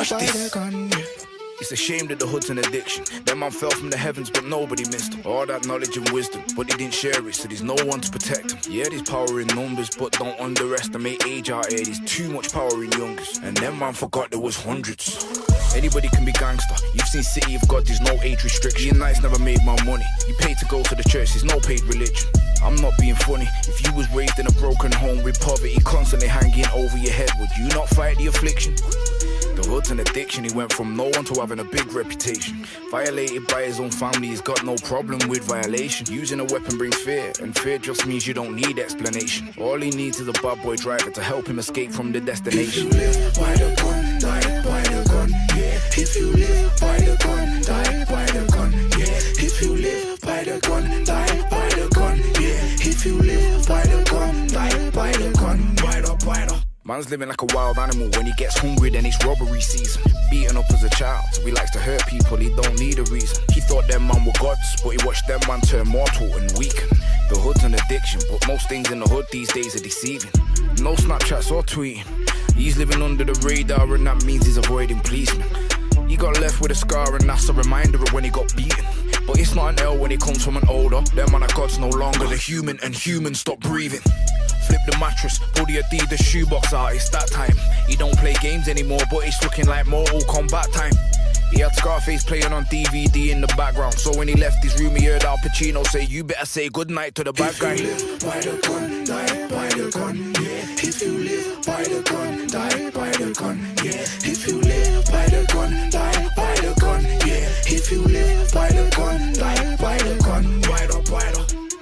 Watch this. It's a shame that the hood's an addiction. That man fell from the heavens, but nobody missed him. All that knowledge and wisdom, but he didn't share it, so there's no one to protect him. Yeah, there's power in numbers, but don't underestimate age out here. There's too much power in youngers, and them man forgot there was hundreds. Anybody can be gangster. You've seen City of God, there's no age restriction. Your nights never made my money. You pay to go to the church, there's no paid religion. I'm not being funny. If you was raised in a broken home with poverty constantly hanging over your head, would you not fight the affliction? The hood's an addiction. He went from no one to having a big reputation. Violated by his own family, he's got no problem with violation. Using a weapon brings fear, and fear just means you don't need explanation. All he needs is a bad boy driver to help him escape from the destination. If you live by the gun, die by the gun, yeah. If you live by the gun, die by the gun, yeah. If you live by the gun, die by the gun, yeah. If you live by the gun, die by the gun, wider. Man's living like a wild animal. When he gets hungry, then it's robbery season. Beaten up as a child, so he likes to hurt people, he don't need a reason. He thought them man were gods, but he watched them man turn mortal and weaken. The hood's an addiction, but most things in the hood these days are deceiving. No Snapchats or tweeting. He's living under the radar, and that means he's avoiding policemen. He got left with a scar, and that's a reminder of when he got beaten. But it's not an L when it comes from an older. Them man are gods no longer the human, and humans stop breathing. Flip the mattress, pull the Adidas shoebox out, it's that time. He don't play games anymore, but it's looking like Mortal Kombat time. He had Scarface playing on DVD in the background, so when he left his room he heard Al Pacino say, "You better say goodnight to the bad guy." If you live by the gun, die by the gun, yeah. If you live by the gun, die by the gun, yeah. If you live by the gun, die by the gun, yeah. If you live by the gun, die by the gun, wider.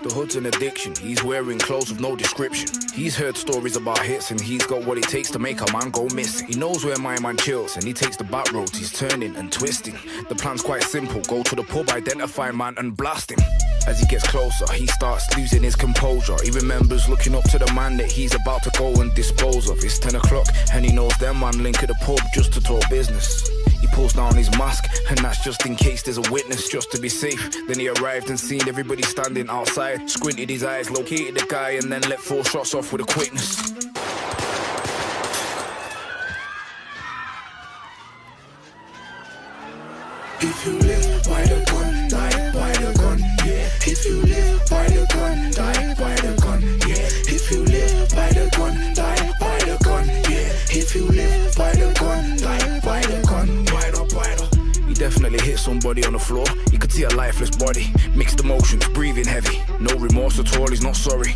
The hood's an addiction, he's wearing clothes with no description. He's heard stories about hits, and he's got what it takes to make a man go missing. He knows where my man chills, and he takes the back roads, he's turning and twisting. The plan's quite simple, go to the pub, identify man and blast him. As he gets closer, he starts losing his composure. He remembers looking up to the man that he's about to go and dispose of. It's 10 o'clock, and he knows them man link at the pub just to talk business. He pulls down his mask, and that's just in case there's a witness, just to be safe. Then he arrived and seen everybody standing outside, squinted his eyes, located the guy, and then let 4 shots off with a quickness. If you live by the gun, die by the gun, yeah. If you live by the gun, die by the gun, yeah. If you live by the gun, die by the gun, yeah. If you live by the gun, die by the gun, wider. He definitely hit somebody on the floor. You could see a lifeless body, mixed emotions, breathing heavy. No remorse at all, he's not sorry.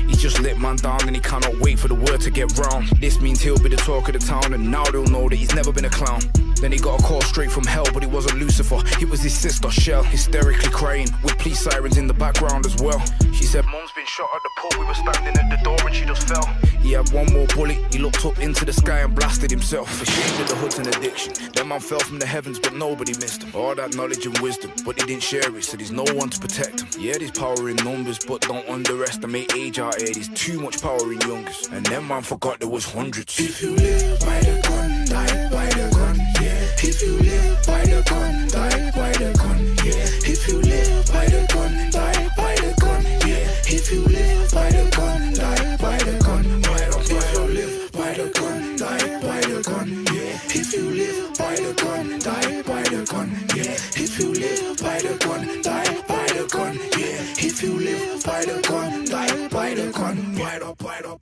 He's just lit man down, and he cannot wait for the word to get round. This means he'll be the talk of the town, and now they'll know that he's never been a clown. Then he got a call straight from hell, but it wasn't Lucifer, it was his sister Shell, hysterically crying, with police sirens in the background as well. She said, "Mum's been shot at the pub, we were standing at the door and she just fell." He had one more bullet, he looked up into the sky and blasted himself. Ashamed that the hood's an addiction. That man fell from the heavens, but nobody missed him. All that knowledge and wisdom, but he didn't share it, so there's no one to protect him. Yeah, there's power in numbers, but don't underestimate age out here. There's too much power in youngers, and them man forgot there was hundreds. If you live by the gun, die by the gun, yeah. If you live by the gun, die by the gun, yeah. If you live by the gun, die by the gun, yeah. If you live by the gun, die by the gun, wider. If you live by the gun, die by the gun, yeah. If you live by the gun, die by the gun, yeah. If you live by the gun, die by the gun, yeah. If you live by the gun, die by the gun, wider.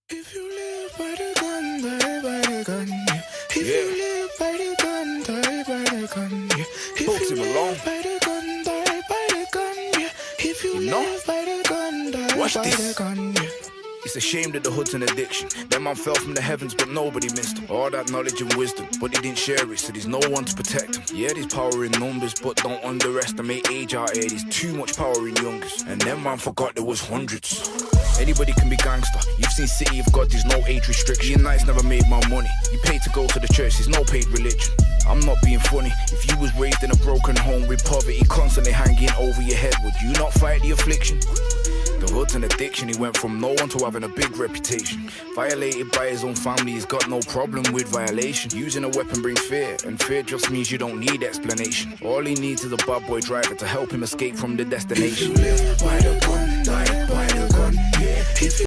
If you live by the gun, die by the gun, yeah. If you live by the gun, die by the gun, yeah. If you live by the gun, die by the gun, yeah. If you live by the gun, die by the gun, yeah. It's a shame that the hood's an addiction. That man fell from the heavens, but nobody missed him. All that knowledge and wisdom, but he didn't share it, so there's no one to protect him. Yeah, there's power in numbers, but don't underestimate age out here. There's too much power in youngers, and them man forgot there was hundreds. Anybody can be gangster. You've seen City of God, there's no age restriction. Your nights never made my money. You pay to go to the church, there's no paid religion. I'm not being funny. If you was raised in a broken home with poverty constantly hanging over your head, would you not fight the affliction? The hood's an addiction. He went from no one to having a big reputation. Violated by his own family, he's got no problem with violation. Using a weapon brings fear, and fear just means you don't need explanation. All he needs is a bad boy driver to help him escape from the destination. If you live by the gun, die by the gun, yeah. If you